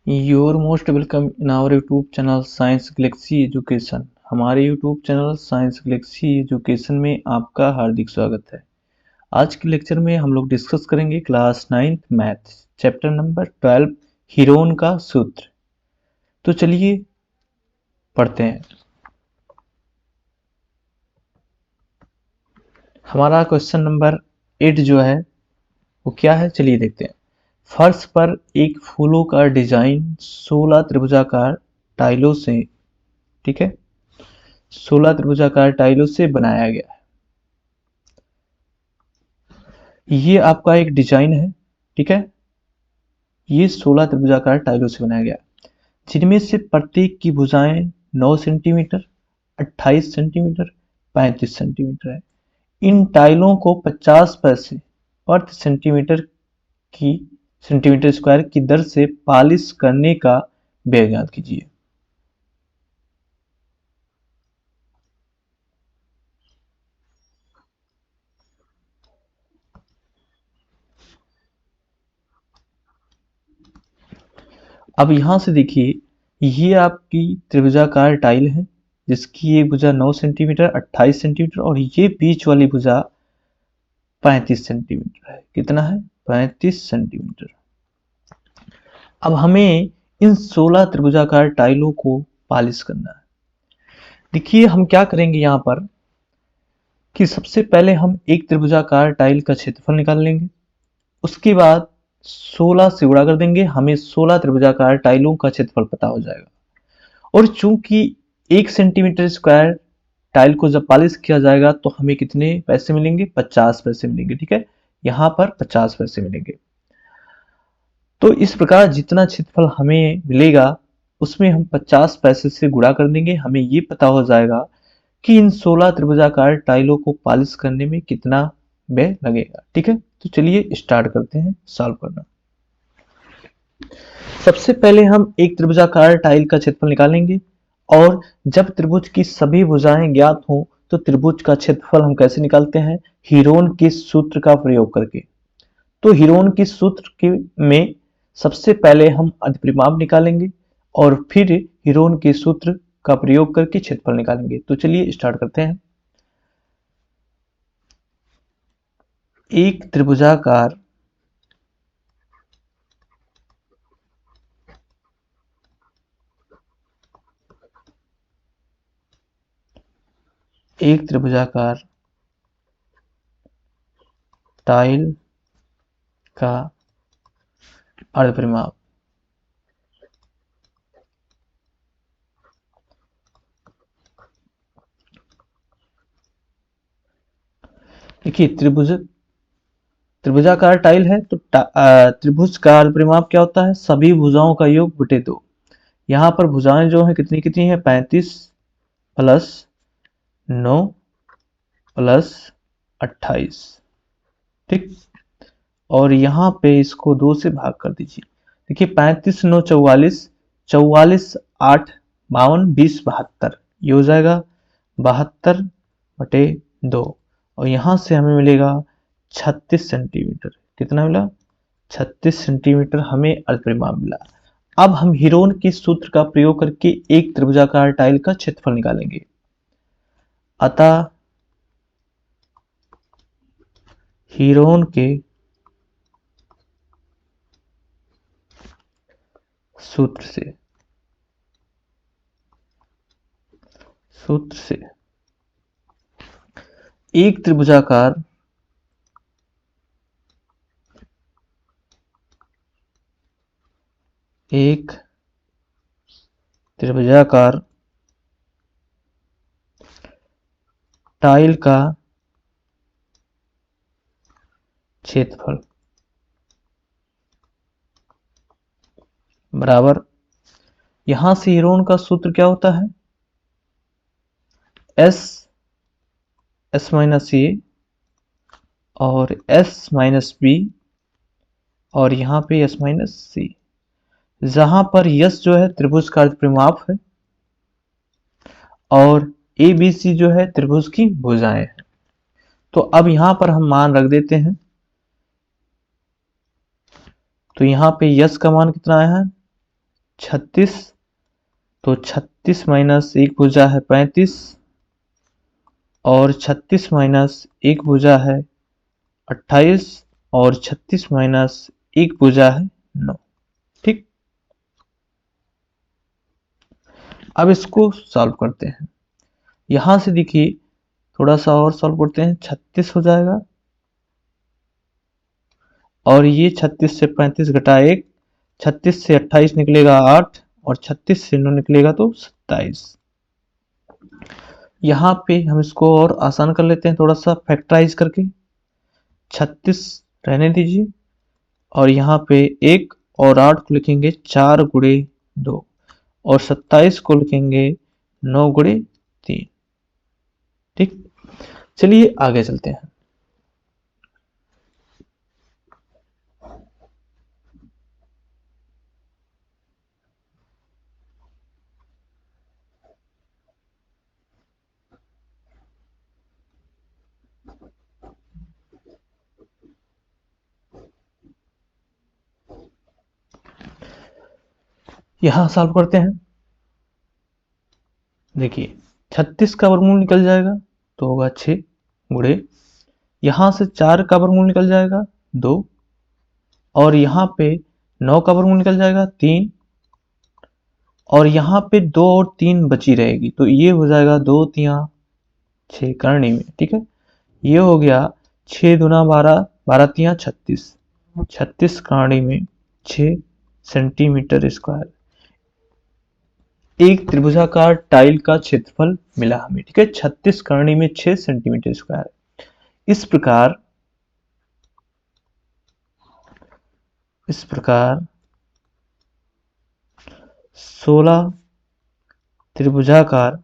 Your most welcome in our YouTube channel Science Galaxy Education. हमारे YouTube channel Science Galaxy Education में आपका हार्दिक स्वागत है। आज के लेक्चर में हम लोग डिस्कस करेंगे class 9th math chapter number 12 Heron का सूत्र। तो चलिए पढ़ते हैं। हमारा क्वेश्चन नंबर 8 जो है वो क्या है, चलिए देखते हैं। फर्श पर एक फूलों का डिजाइन 16 त्रिभुजाकार टाइलों से, ठीक है, 16 त्रिभुजाकार टाइलों से बनाया गया है। ये आपका एक डिजाइन है, ठीक है। ये 16 त्रिभुजाकार टाइलों से बनाया गया, जिनमें से प्रत्येक की भुजाएं 9 सेंटीमीटर, 28 सेंटीमीटर, 35 सेंटीमीटर है। इन टाइलों को 50 पैसे प्रति सेंटीमीटर स्क्वायर की दर से पॉलिश करने का व्यय ज्ञात कीजिए। अब यहां से देखिए, ये आपकी त्रिभुजाकार टाइल है जिसकी एक भुजा 9 सेंटीमीटर, 28 सेंटीमीटर और ये बीच वाली भुजा 35 सेंटीमीटर है। कितना है? 35 सेंटीमीटर। अब हमें इन 16 त्रिभुजाकार टाइलों को पॉलिश करना है। देखिए हम क्या करेंगे यहाँ पर कि सबसे पहले हम एक त्रिभुजाकार टाइल का क्षेत्रफल निकाल लेंगे, उसके बाद 16 से गुणा कर देंगे, हमें 16 त्रिभुजाकार टाइलों का क्षेत्रफल पता हो जाएगा। और चूंकि 1 सेंटीमीटर स्क्वायर टाइल को जब पॉलिश किया जाएगा तो हमें कितने पैसे मिलेंगे? 50 पैसे मिलेंगे, ठीक है। यहाँ पर 50 पैसे मिलेंगे। तो इस प्रकार जितना क्षेत्रफल हमें मिलेगा उसमें हम 50 पैसे से गुणा कर देंगे, हमें ये पता हो जाएगा कि इन 16 त्रिभुजाकार टाइलों को पॉलिश करने में कितना व्यय लगेगा, ठीक है। तो चलिए स्टार्ट करते हैं सॉल्व करना। सबसे पहले हम एक त्रिभुजाकार टाइल का क्षेत्रफल निकालेंगे, और जब त्रिभुज की सभी भुजाएं ज्ञात हों तो त्रिभुज का क्षेत्रफल हम कैसे निकालते हैं? हीरोन के सूत्र का प्रयोग करके। तो हीरोन के सूत्र में सबसे पहले हम अधिपरिमाप निकालेंगे और फिर हीरोन के सूत्र का प्रयोग करके क्षेत्रफल निकालेंगे। तो चलिए स्टार्ट करते हैं। एक त्रिभुजाकार टाइल का अर्धपरिमाप देखिए, त्रिभुजाकार टाइल है तो त्रिभुज का अर्धपरिमाप क्या होता है? सभी भुजाओं का योग बटे 2। यहाँ पर भुजाएं जो है कितनी कितनी है? 35 प्लस 9 प्लस 28, ठीक। और यहाँ पे इसको 2 से भाग कर दीजिए। देखिए 35 9 44, 44 8 52 20 72, ये हो जाएगा 72 बटे 2। और यहाँ से हमें मिलेगा 36 सेंटीमीटर। कितना मिला? 36 सेंटीमीटर हमें अर्धपरिमाप मिला। अब हम हीरोन के सूत्र का प्रयोग करके एक त्रिभुजाकार टाइल का क्षेत्रफल निकालेंगे। अतः हीरोन के सूत्र से एक त्रिभुजाकार टाइल का क्षेत्रफल बराबर, यहां से हीरोन का सूत्र क्या होता है? एस माइनस ए और एस माइनस बी और यहाँ पे एस माइनस सी, जहां पर यस जो है त्रिभुज का अर्धपरिमाप है और ए बी सी जो है त्रिभुज की भुजाएं हैं। तो अब यहां पर हम मान रख देते हैं। तो यहाँ पे यस का मान कितना आया है? 36, तो 36 माइनस 1 भुजा है 35, और 36 माइनस 1 भुजा है 28, और 36 माइनस 1 भुजा है 9। ठीक, अब इसको सॉल्व करते हैं। यहां से देखिए थोड़ा सा और सॉल्व करते हैं। 36 हो जाएगा, और ये 36 से 35 घटा 1, 36 से 28 निकलेगा 8, और 36 से 9 निकलेगा तो 27। यहाँ पे हम इसको और आसान कर लेते हैं, थोड़ा सा फैक्टराइज करके। 36 रहने दीजिए, और यहाँ पे 1 और 8 को लिखेंगे 4 गुणे 2, और 27 को लिखेंगे 9 गुणे 3। ठीक, चलिए आगे चलते हैं। यहां सॉल्व करते हैं। देखिए 36 का वर्गमूल निकल जाएगा तो होगा 6 गुणे, यहां से 4 का वर्गमूल निकल जाएगा 2, और यहाँ पे 9 का वर्गमूल निकल जाएगा 3, और यहाँ पे 2 और 3 बची रहेगी, तो ये हो जाएगा 2 तिया 6 करनी में। ठीक है, ये हो गया 6 दूना 12, 12 तिया 36, 36 करनी में 6 सेंटीमीटर स्क्वायर। एक त्रिभुजाकार टाइल का क्षेत्रफल मिला हमें। ठीक है, 36 करनी में 6 सेंटीमीटर स्क्वायर। इस प्रकार 16 त्रिभुजाकार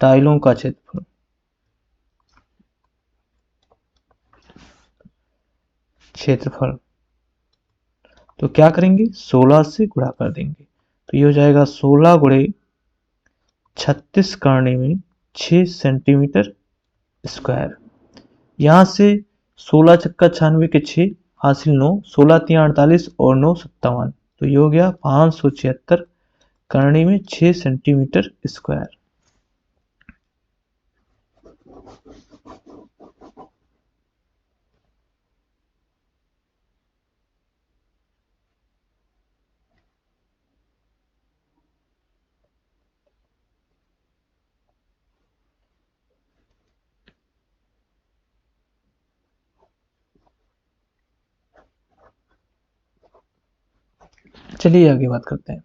टाइलों का क्षेत्रफल, तो क्या करेंगे 16 से गुणा कर देंगे, तो ये हो जाएगा 16 गुणे 36 करने में 6 सेंटीमीटर स्क्वायर। यहां से 16 चक्का 96 के 6 हासिल 9, 16 तिया 48 और 9 57, तो ये हो गया 576 करने में 6 सेंटीमीटर स्क्वायर। चलिए आगे बात करते हैं।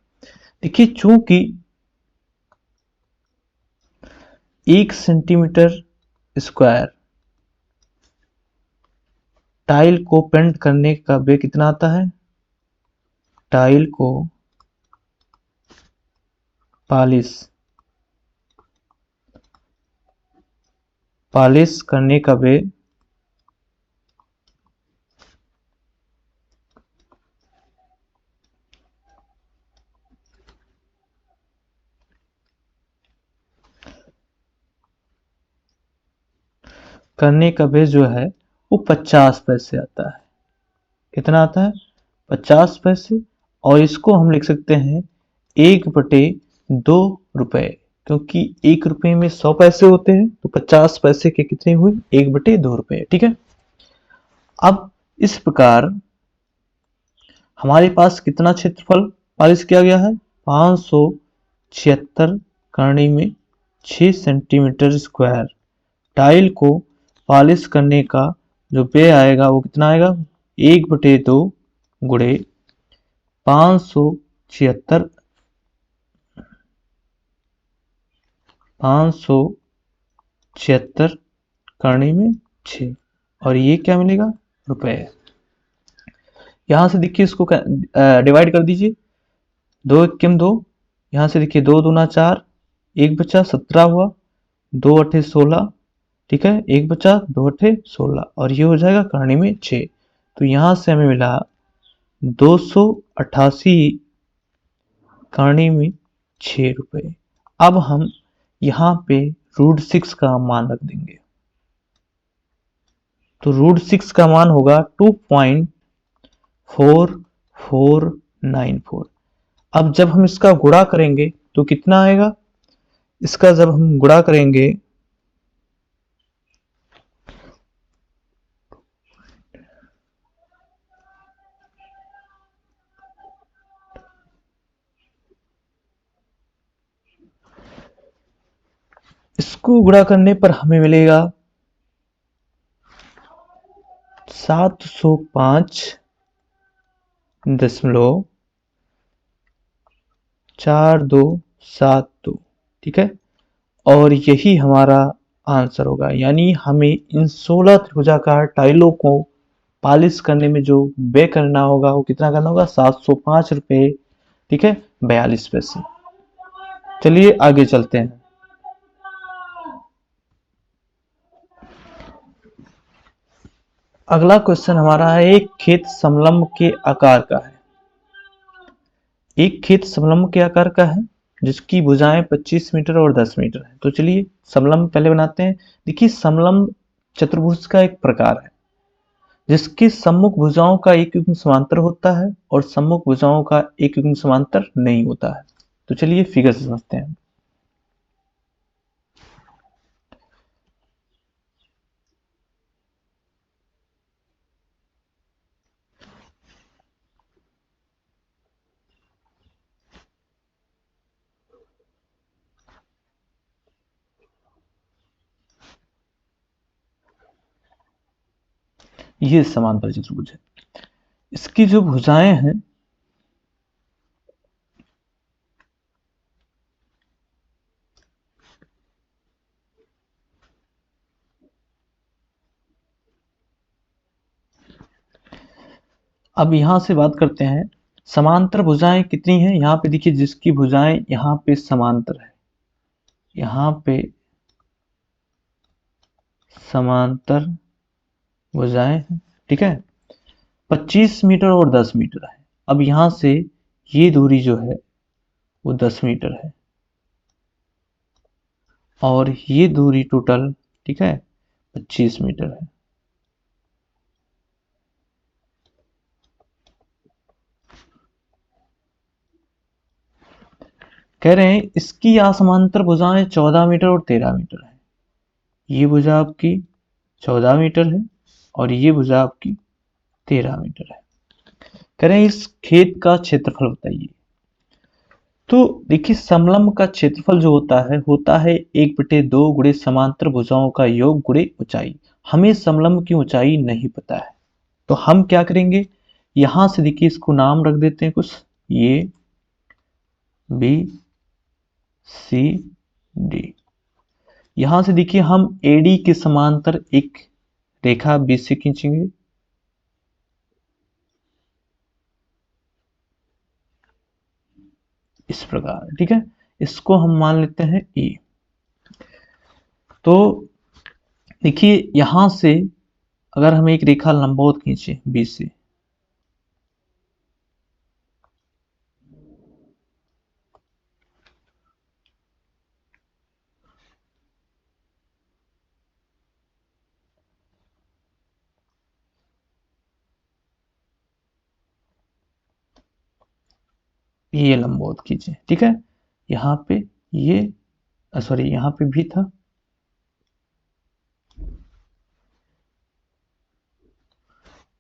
देखिए चूंकि 1 सेंटीमीटर स्क्वायर टाइल को पेंट करने का व्यय कितना आता है, टाइल को पॉलिश करने का व्यय जो है वो 50 पैसे आता है। कितना आता है, 50 पैसे, और इसको हम लिख सकते हैं 1/2 रुपए, क्योंकि 1 रुपए में 100 पैसे होते हैं, तो 50 पैसे के कितने हुए, 1/2 रुपए। ठीक है, अब इस प्रकार हमारे पास कितना क्षेत्रफल पॉलिश किया गया है, 576 करनी में 6 सेंटीमीटर स्क्वायर। टाइल को पॉलिश करने का जो व्यय आएगा वो कितना आएगा, 1/2 गुणे 576 करने में 6, और ये क्या मिलेगा, रुपए। यहां से देखिए इसको डिवाइड कर दीजिए, 2 एकम 2, यहां से देखिए 2 दूना 4, 1 बचा 17 हुआ, 2 अठे 16, ठीक है, 1 बचा 2 अठे 16, और ये हो जाएगा करनी में 6, तो यहां से हमें मिला 288 करनी में 6 रुपए। अब हम यहाँ पे √6 का मान रख देंगे। तो √6 का मान होगा 2.4494। अब जब हम इसका गुणा करेंगे तो कितना आएगा, इसका जब हम गुणा करेंगे इसको गुणा करने पर हमें मिलेगा 705.4272। ठीक है, और यही हमारा आंसर होगा। यानी हमें इन 16 त्रिभुजाकार टाइलों को पॉलिश करने में जो व्यय करना होगा वो कितना करना होगा, 705 रुपये। ठीक है, 42 पैसे। चलिए आगे चलते हैं। अगला क्वेश्चन हमारा है, एक खेत समलंब के आकार का है। एक खेत समलंब के आकार का है जिसकी भुजाएं 25 मीटर और 10 मीटर है। तो चलिए समलंब पहले बनाते हैं। देखिए समलंब चतुर्भुज का एक प्रकार है जिसकी सम्मुख भुजाओं का एक युग्म समांतर होता है और सम्मुख भुजाओं का एक युग्म समांतर नहीं होता है। तो चलिए फिगर से समझते हैं। ये समांतर चतुर्भुज है, इसकी जो भुजाएं हैं अब यहां से बात करते हैं समांतर भुजाएं कितनी हैं। यहां पे देखिए जिसकी भुजाएं यहां पे समांतर है, यहां पे समांतर भुजाएं हैं। ठीक है, 25 मीटर और 10 मीटर है। अब यहां से ये दूरी जो है वो 10 मीटर है और ये दूरी टोटल, ठीक है, 25 मीटर है। कह रहे हैं इसकी असमांतर भुजाएं 14 मीटर और 13 मीटर है। ये भुजा आपकी 14 मीटर है और ये भुजा आपकी 13 मीटर है। कह रहे हैं इस खेत का क्षेत्रफल बताइए। तो देखिए समलंब का क्षेत्रफल जो होता है 1/2 गुणे समांतर भुजाओं का योग गुणे ऊंचाई। हमें समलंब की ऊंचाई नहीं पता है तो हम क्या करेंगे, यहां से देखिए इसको नाम रख देते हैं कुछ, ये बी सी डी। यहां से देखिए हम एडी के समांतर एक रेखा बीच से खींचेंगे, इस प्रकार। ठीक है, इसको हम मान लेते हैं ए। तो देखिए यहां से अगर हम एक रेखा लंबवत खींचे बीच से, ये लंबवत खींचे। ठीक है, यहाँ पे ये सॉरी यहाँ पे भी था,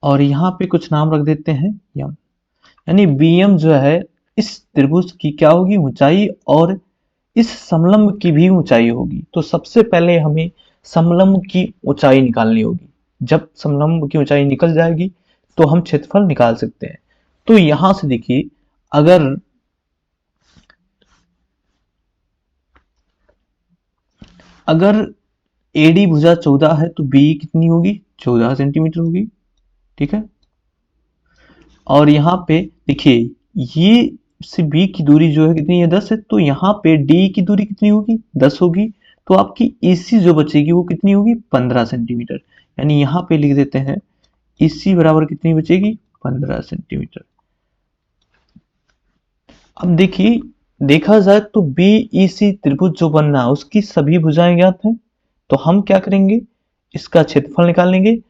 और यहाँ पे कुछ नाम रख देते हैं यम। यानी बीएम जो है इस त्रिभुज की क्या होगी, ऊंचाई, और इस समलंब की भी ऊंचाई होगी। तो सबसे पहले हमें समलंब की ऊंचाई निकालनी होगी। जब समलंब की ऊंचाई निकल जाएगी तो हम क्षेत्रफल निकाल सकते हैं। तो यहां से देखिए अगर एडी भुजा 14 है तो बी कितनी होगी, 14 सेंटीमीटर होगी। ठीक है, और यहाँ पे देखिए ये से बी की दूरी जो है कितनी है, 10 है। तो यहाँ पे डी की दूरी कितनी होगी, 10 होगी। तो आपकी ईसी जो बचेगी वो कितनी होगी, 15 सेंटीमीटर। यानी यहाँ पे लिख देते हैं ईसी बराबर कितनी बचेगी, 15 सेंटीमीटर। अब देखिए देखा जाए तो बीईसी त्रिभुज जो बनना है उसकी सभी भुजाएं ज्ञात हैं। तो हम क्या करेंगे, इसका क्षेत्रफल निकालेंगे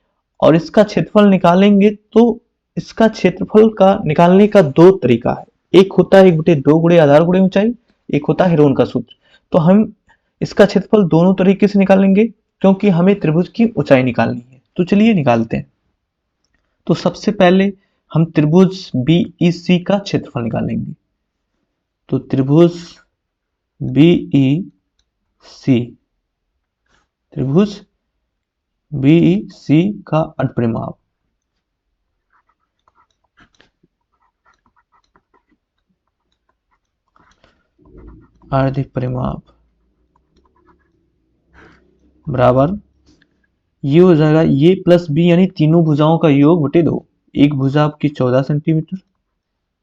और इसका क्षेत्रफल निकालेंगे तो इसका क्षेत्रफल का निकालने का दो तरीका है। एक होता है 1/2 गुणे आधार गुणे ऊंचाई, एक होता है हेरोन का सूत्र। तो हम इसका क्षेत्रफल दोनों तरीके से निकालेंगे क्योंकि हमें त्रिभुज की ऊंचाई निकालनी है। तो चलिए निकालते हैं। तो सबसे पहले हम त्रिभुज बीईसी का क्षेत्रफल निकालेंगे। तो त्रिभुज बीईसी, त्रिभुज बीईसी का अर्धपरिमाप, अर्धपरिमाप बराबर ये हो जाएगा ये प्लस बी यानी तीनों भुजाओं का योग बटे 2। एक भुजा आपकी 14 सेंटीमीटर,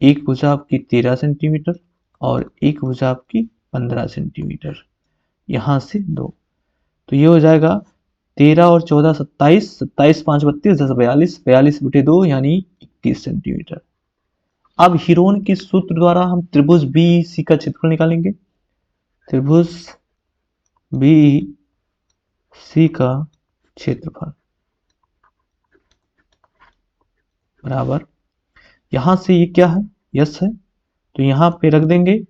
एक भुजा आपकी 13 सेंटीमीटर और एक भुजा आपकी 15 सेंटीमीटर, यहां से 2। तो ये हो जाएगा 13 और 14 27, 27 5 32, 10 42, 42 बटे 2 यानी 21 सेंटीमीटर। अब हिरोन के सूत्र द्वारा हम त्रिभुज बीईसी का क्षेत्रफल निकालेंगे। त्रिभुज बीईसी का क्षेत्रफल बराबर यहां से ये क्या है, यस है, तो यहां पे रख देंगे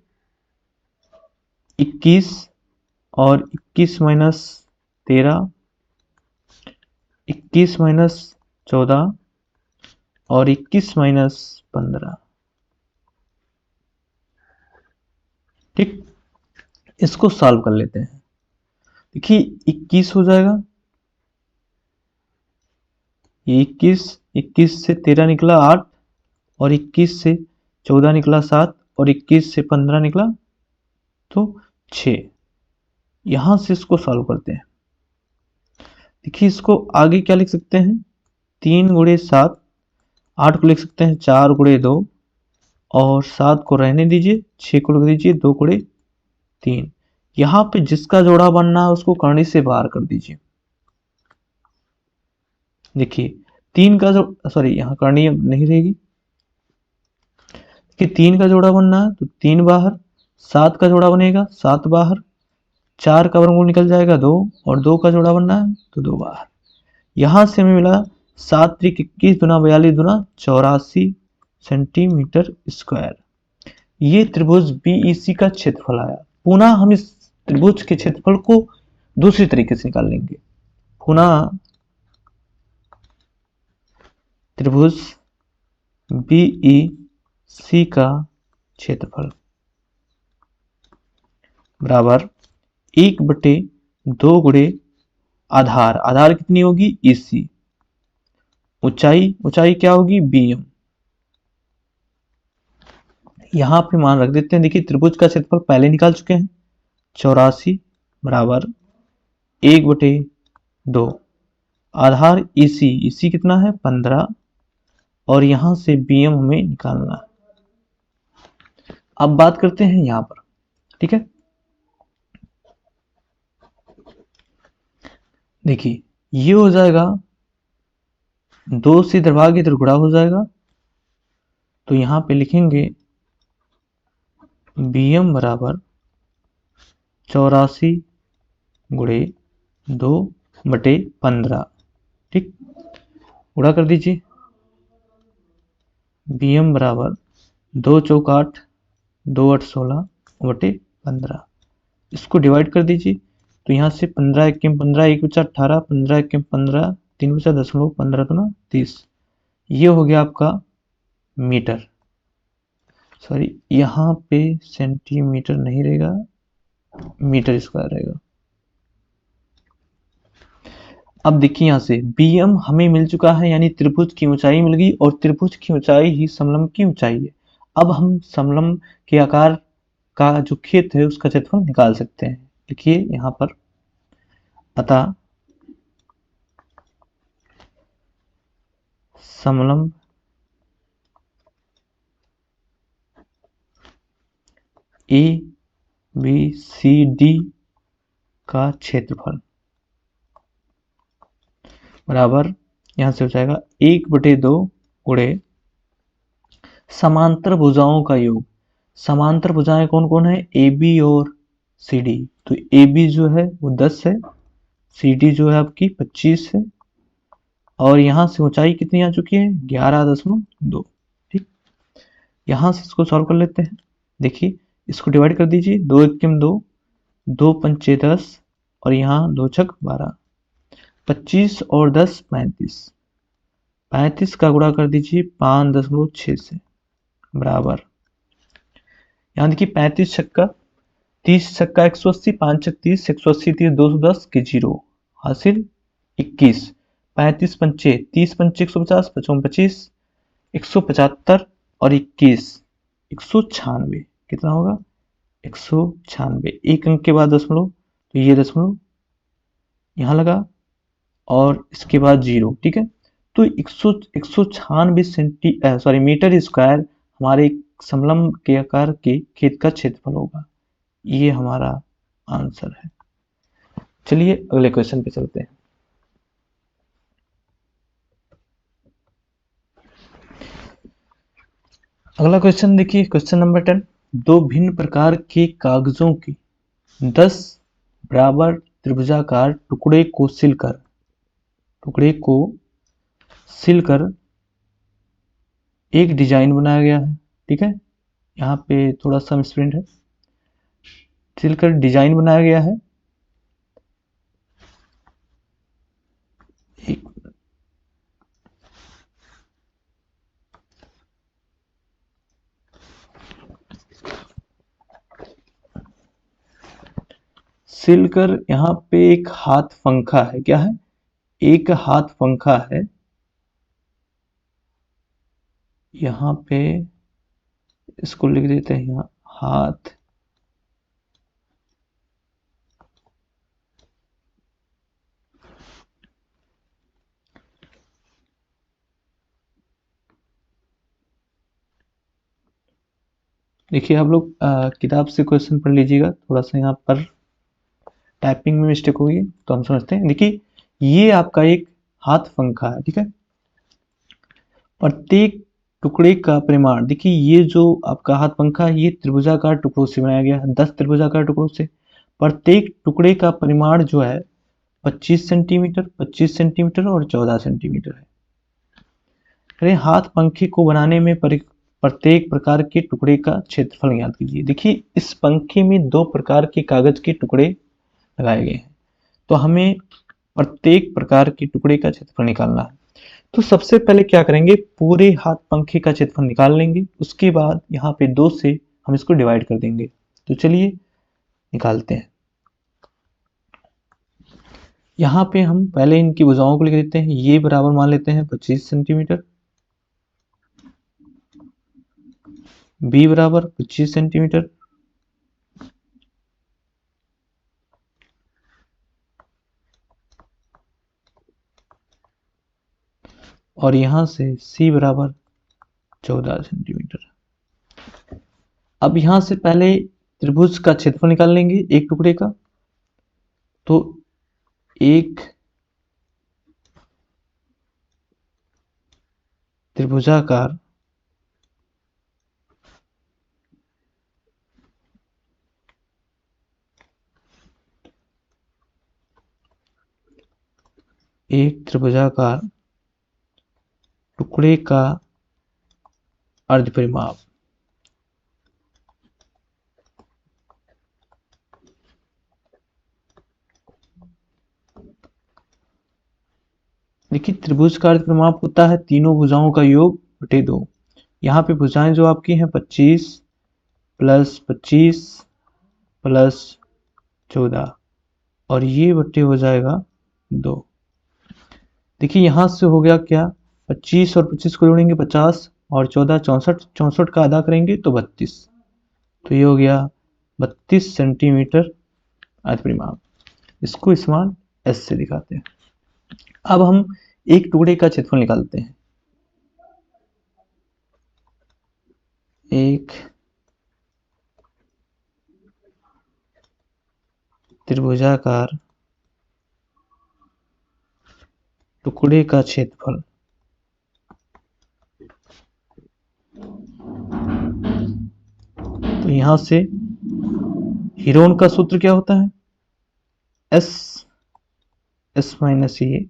21 और 21 माइनस 13, 21 माइनस 14 और 21 माइनस 15। ठीक, इसको सॉल्व कर लेते हैं। देखिए 21 हो जाएगा, ये 21 से 13 निकला 8 और 21 से 14 निकला 7 और 21 से 15 निकला तो 6। यहां से इसको सॉल्व करते हैं। देखिए इसको आगे क्या लिख सकते हैं, 3 गुणे 7, 8 को लिख सकते हैं 4 गुणे 2 और 7 को रहने दीजिए, 6 को लिख दीजिए 2 गुणे 3। यहां पे जिसका जोड़ा बनना है उसको करनी से बाहर कर दीजिए। देखिए 3 का जो सॉरी यहाँ करनी नहीं रहेगी कि 3 का जोड़ा बनना है तो 3 बाहर, 7 का जोड़ा बनेगा 7 बाहर, 4 का वर्गमूल निकल जाएगा 2 और 2 का जोड़ा बनना है तो 2 बाहर। यहां से हमें मिला 7 त्रिक 21 दुना 42 दुना 84 सेंटीमीटर स्क्वायर। ये त्रिभुज बीईसी का क्षेत्रफल आया। पुनः हम इस त्रिभुज के क्षेत्रफल को दूसरी तरीके से निकाल लेंगे। पुनः त्रिभुज बीईसी का क्षेत्रफल बराबर 1/2 गुणे आधार, आधार कितनी होगी ईसी, ऊंचाई, ऊंचाई क्या होगी बीएम। यहां पे मान रख देते हैं। देखिए त्रिभुज का क्षेत्रफल पहले निकाल चुके हैं, 84 बराबर 1/2, आधार ईसी, ईसी कितना है 15 और यहां से बीएम हमें निकालना है। अब बात करते हैं यहां पर, ठीक है। देखिए ये हो जाएगा 2 से इधर भाग इधर गुणा हो जाएगा, तो यहां पे लिखेंगे बीएम बराबर 84 गुणे 2/15। ठीक, गुणा कर दीजिए। बीएम बराबर 2 चौक 8, 2 8 16/15। इसको डिवाइड कर दीजिए तो यहाँ से 15 1 15, 1 बचा 18, 15 1 15, 3 बचा 10.15 तो ना 30। ये हो गया आपका मीटर, सॉरी यहाँ पे सेंटीमीटर नहीं रहेगा, मीटर स्क्वायर रहेगा। अब देखिए यहाँ से बीएम हमें मिल चुका है, यानी त्रिभुज की ऊंचाई मिल गई और त्रिभुज की ऊंचाई ही समलंब की ऊंचाई है। अब हम समलंब के आकार का जो खेत है उसका क्षेत्रफल निकाल सकते हैं। लिखिए यहाँ पर, अतः समलंब ए बी सी डी का क्षेत्रफल बराबर यहां से हो जाएगा 1/2 गुणे समांतर भुजाओं का योग। समांतर भुजाएं कौन कौन है, ए बी और सी डी। तो ए बी जो है वो 10 है, सी डी जो है आपकी 25 है और यहाँ से ऊंचाई कितनी आ चुकी है, 11.2। ठीक, यहाँ से इसको सॉल्व कर लेते हैं। देखिए इसको डिवाइड कर दीजिए, 2 एकम 2, 2 पंचे 10 और यहाँ 2 छक 12, 25 और 10 35, 35 का गुणा कर दीजिए 5.6 से, बराबर, यहाँ देखिए 35 छक्का 30 छक्का 180, 5 छक 30, 180 30 210 के जीरो, हासिल 21, 35 पंचे 30 पंचे 150, 55 25, 175 और 21 196, कितना होगा 196। एक अंक के बाद दशमलव, तो ये दशमलव यहाँ लगा और इसके बाद जीरो। ठीक है, तो 196 मीटर स्क्वायर हमारे एक समलंब के आकार के खेत का क्षेत्रफल होगा। ये हमारा आंसर है। चलिए अगले क्वेश्चन पे चलते हैं। अगला क्वेश्चन देखिए, क्वेश्चन नंबर 10। दो भिन्न प्रकार के कागजों की 10 बराबर त्रिभुजाकार टुकड़े को सिलकर एक डिजाइन बनाया गया है। ठीक है, यहाँ पे थोड़ा सा मिसप्रिंट है, सिलकर डिजाइन बनाया गया है। सिलकर यहाँ पे एक हाथ पंखा है, क्या है, एक हाथ पंखा है। यहाँ पे इसको लिख देते हैं यहाँ हाथ देखिए आप लोग किताब से क्वेश्चन पढ़ लीजिएगा, थोड़ा सा यहाँ पर टाइपिंग में मिस्टेक होगी तो हम समझते हैं। देखिए ये आपका एक हाथ पंखा है। ठीक है, प्रत्येक टुकड़े का परिमाण, देखिए ये जो आपका हाथ पंखा है ये त्रिभुजाकार टुकड़ों से बनाया गया है, 10 त्रिभुजाकार टुकड़ों से। प्रत्येक टुकड़े का परिमाण जो है 25 सेंटीमीटर, 25 सेंटीमीटर और 14 सेंटीमीटर है। अरे हाथ पंखे को बनाने में प्रत्येक प्रकार के टुकड़े का क्षेत्रफल ज्ञात कीजिए। देखिए इस पंखे में 2 प्रकार के कागज के टुकड़े लगाए गए हैं, तो हमें प्रत्येक प्रकार के टुकड़े का क्षेत्रफल निकालना है। तो सबसे पहले क्या करेंगे, पूरे हाथ पंखे का क्षेत्रफल निकाल लेंगे, उसके बाद यहाँ पे 2 से हम इसको डिवाइड कर देंगे। तो चलिए निकालते हैं। यहाँ पे हम पहले इनकी भुजाओं को लिख देते हैं, ये बराबर मान लेते हैं 25 सेंटीमीटर, बी बराबर 25 सेंटीमीटर, और यहां से सी बराबर 14 सेंटीमीटर। अब यहां से पहले त्रिभुज का क्षेत्रफल निकाल लेंगे एक टुकड़े का। तो एक त्रिभुजाकार टुकड़े का अर्ध परिमाप, देखिए त्रिभुज का अर्ध परिमाप होता है तीनों भुजाओं का योग बटे 2। यहाँ पे भुजाएं जो आपकी हैं 25 प्लस 25 प्लस 14 और ये बटे हो जाएगा 2। देखिए यहां से हो गया क्या, 25 और 25 को जोड़ेंगे 50 और 14 64, 64 का आधा करेंगे तो 32, तो ये हो गया 32 सेंटीमीटर अर्ध परिमाप। इसको स्मॉल एस से दिखाते हैं। अब हम एक टुकड़े का क्षेत्रफल निकालते हैं। एक त्रिभुजाकार टुकड़े का क्षेत्रफल तो यहां से हीरोन का सूत्र क्या होता है, S minus A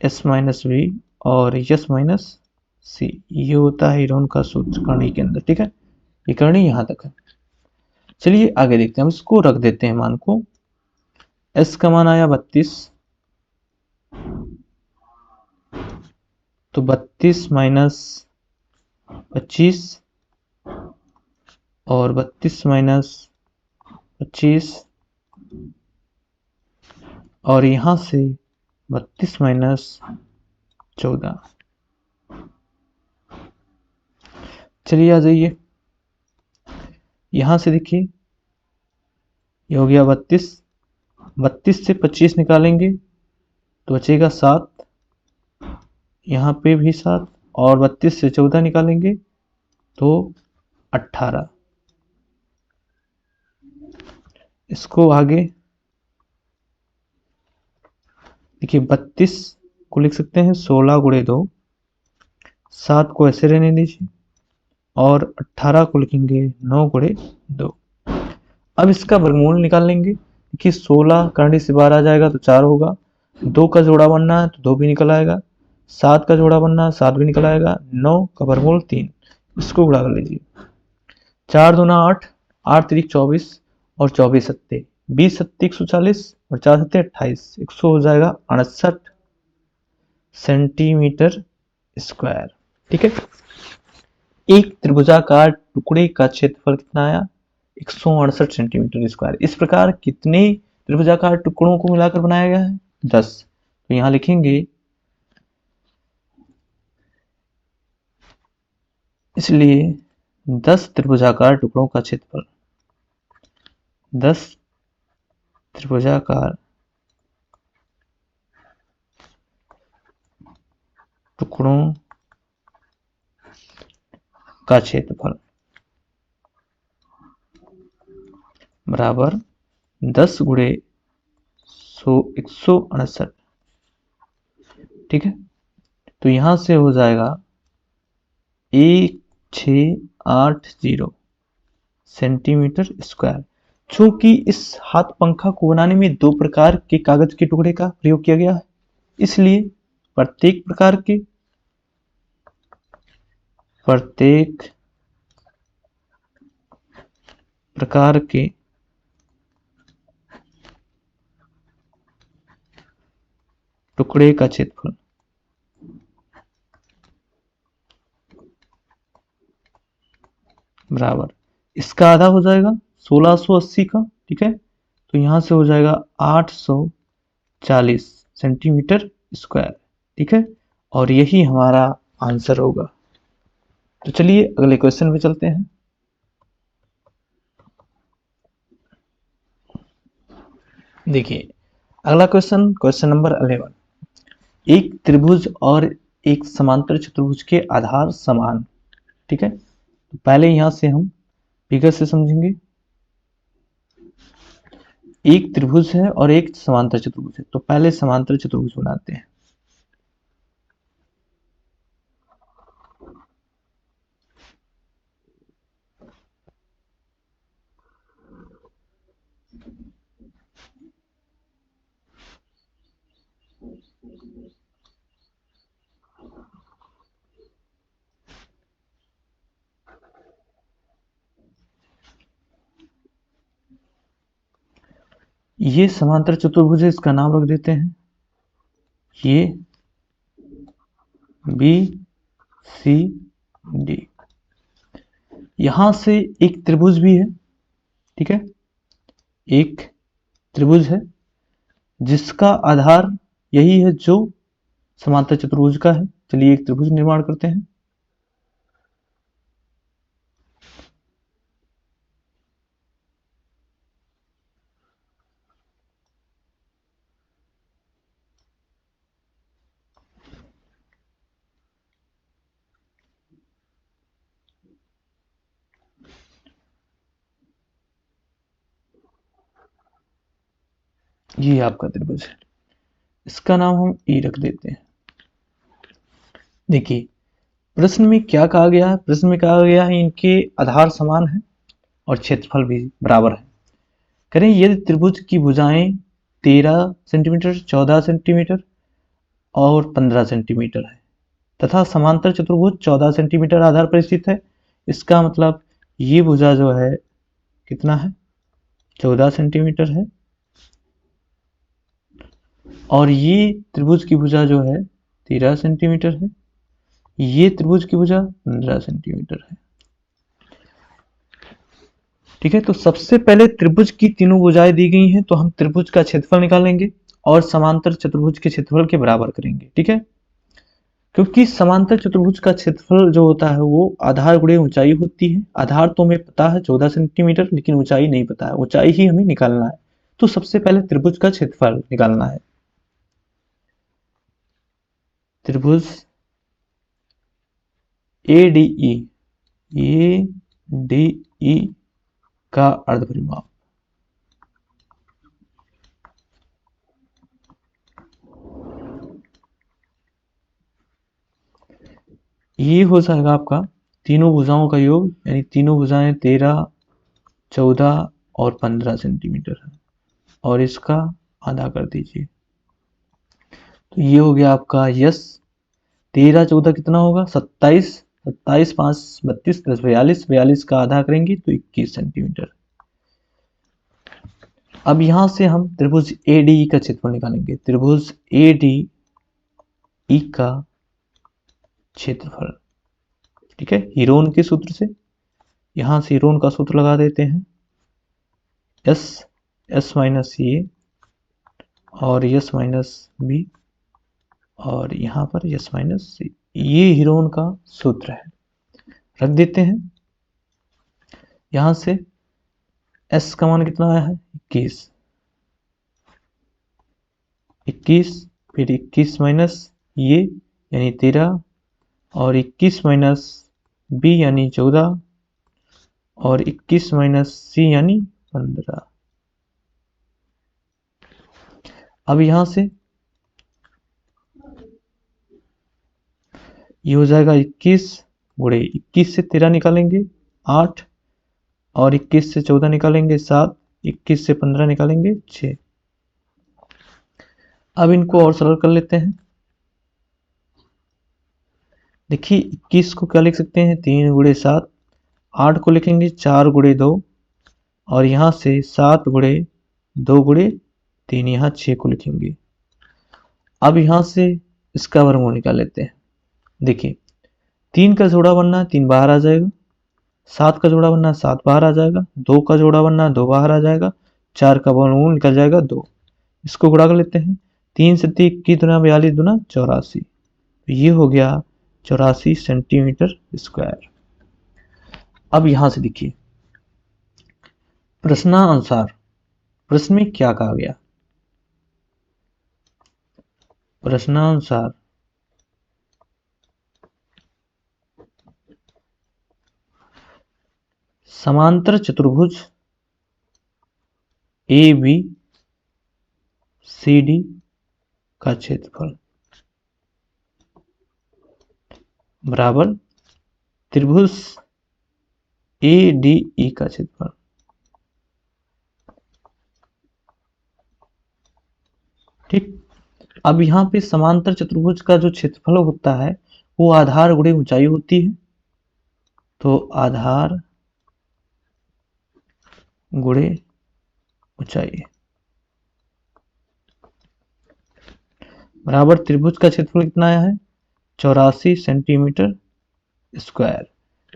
S minus B और एस माइनस सी, ये होता है हीरोन का सूत्र करनी के अंदर। ठीक है, ये करनी यहां तक है। चलिए आगे देखते हैं, हम इसको रख देते हैं मान को। एस का मान आया 32, तो 32 माइनस 25 और 32 माइनस 25 और यहां से 32 माइनस 14। चलिए आ जाइए, यहां से देखिए ये हो गया 32, 32 से 25 निकालेंगे तो बचेगा 7, यहाँ पे भी 7 और 32 से 14 निकालेंगे तो 18। इसको आगे देखिए 32 को लिख सकते हैं 16 गुणे 2, 7 को ऐसे रहने दीजिए और 18 को लिखेंगे 9 गुणे 2। अब इसका वर्गमूल निकाल लेंगे। देखिए 16 करने से 12 आ जाएगा तो 4 होगा, 2 का जोड़ा बनना है तो 2 भी निकल आएगा, 7 का जोड़ा बनना है 7 भी निकल आएगा, 9 का वर्गमूल 3। इसको गुणा कर लीजिए, 4 दूना 8, 8 तिरिक 24 और 24 सत्ते 20 सत्ते 140 और 4 सत्ते 28, 100 हो जाएगा 68 सेंटीमीटर स्क्वायर। ठीक है, एक त्रिभुजाकार टुकड़े का क्षेत्रफल कितना आया? 168 सेंटीमीटर स्क्वायर। इस प्रकार कितने त्रिभुजाकार टुकड़ों को मिलाकर बनाया गया है? 10। तो यहां लिखेंगे इसलिए 10 त्रिभुजाकार टुकड़ों का क्षेत्रफल, 10 त्रिभुजाकार टुकड़ों का क्षेत्रफल बराबर 10 गुणे 168। ठीक है, तो यहां से हो जाएगा 1680 सेंटीमीटर स्क्वायर। चूंकि इस हाथ पंखा को बनाने में 2 प्रकार के कागज के टुकड़े का प्रयोग किया गया है, इसलिए प्रत्येक प्रकार के टुकड़े का क्षेत्रफल बराबर इसका आधा हो जाएगा 1680 का। ठीक है, तो यहां से हो जाएगा 840 सेंटीमीटर स्क्वायर। ठीक है, और यही हमारा आंसर होगा। तो चलिए अगले क्वेश्चन पे चलते हैं। देखिए अगला क्वेश्चन, क्वेश्चन नंबर 11। एक त्रिभुज और एक समांतर चतुर्भुज के आधार समान। ठीक है, तो पहले यहां से हम फिगर से समझेंगे। एक त्रिभुज है और एक समांतर चतुर्भुज है, तो पहले समांतर चतुर्भुज बनाते हैं। ये समांतर चतुर्भुज है, इसका नाम रख देते हैं ये बी सी डी। यहां से एक त्रिभुज भी है। ठीक है, एक त्रिभुज है जिसका आधार यही है जो समांतर चतुर्भुज का है। चलिए एक त्रिभुज निर्माण करते हैं। ये आपका त्रिभुज है, इसका नाम हम ई रख देते हैं। देखिए प्रश्न में क्या कहा गया है? प्रश्न में कहा गया है इनके आधार समान है और क्षेत्रफल भी बराबर है। करें यदि त्रिभुज की भुजाएं 13 सेंटीमीटर, 14 सेंटीमीटर और 15 सेंटीमीटर है तथा समांतर चतुर्भुज 14 सेंटीमीटर आधार पर स्थित है। इसका मतलब ये भुजा जो है कितना है, 14 सेंटीमीटर है और ये त्रिभुज की भुजा जो है 13 सेंटीमीटर है, ये त्रिभुज की भुजा 15 सेंटीमीटर है। ठीक है, तो सबसे पहले त्रिभुज की तीनों भुजाएं दी गई हैं तो हम त्रिभुज का क्षेत्रफल निकालेंगे और समांतर चतुर्भुज के क्षेत्रफल के बराबर करेंगे। ठीक है, क्योंकि समांतर चतुर्भुज का क्षेत्रफल जो होता है वो आधार गुणे ऊंचाई होती है। आधार तो हमें पता है 14 सेंटीमीटर, लेकिन ऊंचाई नहीं पता है, ऊंचाई ही हमें निकालना है। तो सबसे पहले त्रिभुज का क्षेत्रफल निकालना है। त्रिभुज ADE, ADE का अर्धपरिमाप ये हो जाएगा आपका तीनों भुजाओं का योग, यानी तीनों भुजाएं 13, 14 और 15 सेंटीमीटर है और इसका आधा कर दीजिए तो ये हो गया आपका यस। 13, 14 कितना होगा 27, 27 5 32 10 42, 42 का आधा करेंगे तो 21 सेंटीमीटर। अब यहां से हम त्रिभुज ADE का क्षेत्रफल निकालेंगे। त्रिभुज ADE का क्षेत्रफल, ठीक है, हीरोन के सूत्र से, यहां से हीरोन का सूत्र लगा देते हैं, एस एस माइनस ए और एस माइनस बी और यहाँ पर एस माइनस सी, ये हीरोन का सूत्र है, रख देते हैं। यहां से एस का मान कितना आया है 21, 21 फिर 21 माइनस ये यानी 13 और 21 माइनस बी यानी 14 और 21 माइनस सी यानी 15। अब यहां से ये हो जाएगा 21 गुणे 21 से 13 निकालेंगे 8 और 21 से 14 निकालेंगे 7, 21 से 15 निकालेंगे 6। अब इनको और सरल कर लेते हैं। देखिए 21 को क्या लिख सकते हैं 3 गुणे 7, 8 को लिखेंगे 4 गुणे 2 और यहाँ से 7 गुणे 2 गुणे 3, यहाँ 6 को लिखेंगे। अब यहाँ से इसका वर्गमूल निकाल लेते हैं। देखिए 3 का जोड़ा बनना 3 बाहर आ जाएगा, 7 का जोड़ा बनना 7 बाहर आ जाएगा, 2 का जोड़ा बनना 2 बाहर आ जाएगा, 4 का वर्गमूल निकल जाएगा 2। इसको गुणा कर लेते हैं, 3 से 21 दुना 42 दुना 84, ये हो गया 84 सेंटीमीटर स्क्वायर। अब यहां से देखिए प्रश्नानुसार प्रश्न में क्या कहा गया। प्रश्नानुसार समांतर चतुर्भुज ABCD का क्षेत्रफल बराबर त्रिभुज ADE का क्षेत्रफल। ठीक, अब यहाँ पे समांतर चतुर्भुज का जो क्षेत्रफल होता है वो आधार गुणे ऊंचाई होती है, तो आधार गुणे ऊंचाई बराबर त्रिभुज का क्षेत्रफल कितना आया है 84 सेंटीमीटर स्क्वायर।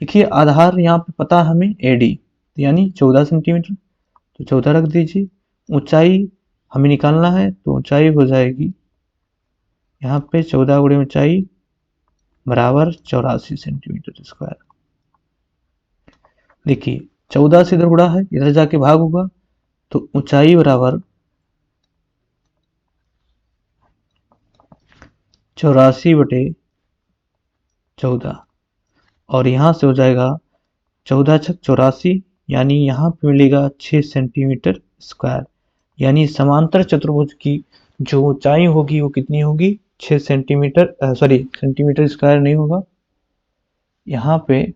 देखिए आधार यहाँ पे पता है हमें AD यानी 14 सेंटीमीटर, तो 14 रख दीजिए। ऊंचाई हमें निकालना है तो ऊंचाई हो जाएगी यहाँ पे 14 गुणे ऊंचाई बराबर 84 सेंटीमीटर स्क्वायर। देखिए 14 से इधर गुणा है, इधर जाके भाग होगा, तो ऊंचाई बराबर 84/14 और यहाँ से हो जाएगा 14 छक 84 यानी यहाँ पे मिलेगा 6 सेंटीमीटर स्क्वायर। यानी समांतर चतुर्भुज की जो ऊंचाई होगी वो कितनी होगी 6 सेंटीमीटर, सॉरी सेंटीमीटर स्क्वायर नहीं होगा, यहाँ पे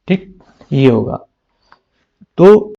ठीक। ये होगा। तो